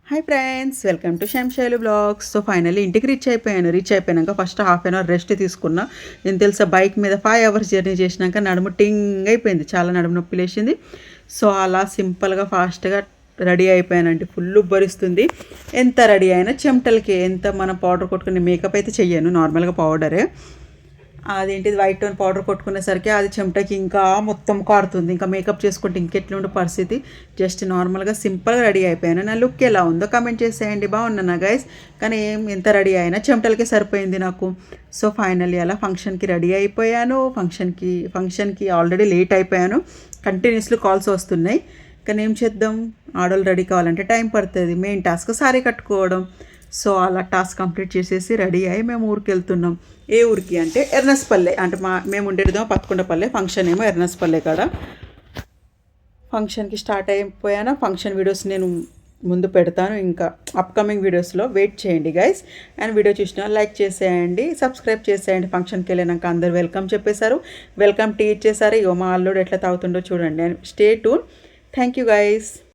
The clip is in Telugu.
హాయ్ ఫ్రెండ్స్, వెల్కమ్ టు శంషైలు బ్లాగ్స్. సో ఫైనల్లీ ఇంటికి రీచ్ అయిపోయాక first half an hour rest తీసుకున్నా. నేను తెలుసా బైక్ మీద 5 అవర్స్ జర్నీ చేసినాక నడుము టింగ్ అయిపోయింది, చాలా నడుము నొప్పి లేచింది. సో అలా సింపుల్గా ఫాస్ట్గా రెడీ అయిపోయానంటే ఫుల్ ఉబ్బరిస్తుంది. ఎంత రెడీ అయినా చెమటలకి, ఎంత మనం పౌడర్ కొట్టుకుని మేకప్ అయితే చెయ్యను, నార్మల్గా పౌడరే. అదేంటిది వైట్ టోన్ పౌడర్ కొట్టుకునేసరికి అది చెమటకి ఇంకా మొత్తం కారుతుంది. ఇంకా మేకప్ చేసుకుంటే ఇంకెట్లుండే పరిస్థితి. జస్ట్ నార్మల్గా సింపుల్గా రెడీ అయిపోయాను. నా లుక్ ఎలా ఉందో కామెంట్ చేసేయండి. బాగున్నానా గైస్? కానీ ఎంత రెడీ అయినా చెమటలకే సరిపోయింది నాకు. సో ఫైనల్లీ అలా ఫంక్షన్కి రెడీ అయిపోయాను. ఫంక్షన్కి ఆల్రెడీ లేట్ అయిపోయాను. కంటిన్యూస్లీ కాల్స్ వస్తున్నాయి. కానీ ఏం చేద్దాం, ఆడోళ్ళు రెడీ కావాలంటే టైం పడుతుంది. మెయిన్ టాస్క్ సారీ కట్టుకోవడం. సో అలా టాస్క్ కంప్లీట్ చేసేసి రెడీ అయ్యి మేము ఊరికి వెళ్తున్నాం. ఏ ఊరికి అంటే ఎర్నస్పల్లె, అంటే మేము ఉండేదేమో పత్కొండపల్లె, ఫంక్షన్ ఏమో ఎర్నస్పల్లె కాడ. ఫంక్షన్కి స్టార్ట్ అయిపోయాను. ఫంక్షన్ వీడియోస్ నేను ముందు పెడతాను, ఇంకా అప్కమింగ్ వీడియోస్లో వెయిట్ చేయండి గైస్. అండ్ వీడియో చూసిన లైక్ చేసేయండి, సబ్స్క్రైబ్ చేసేయండి. ఫంక్షన్కి వెళ్ళినాక అందరు వెల్కమ్ చెప్పేశారు, వెల్కమ్ టీ ఇచ్చేసారు. ఇగో మా అల్లుడు ఎట్లా తాగుతుండో చూడండి. And stay tune. Thank you guys.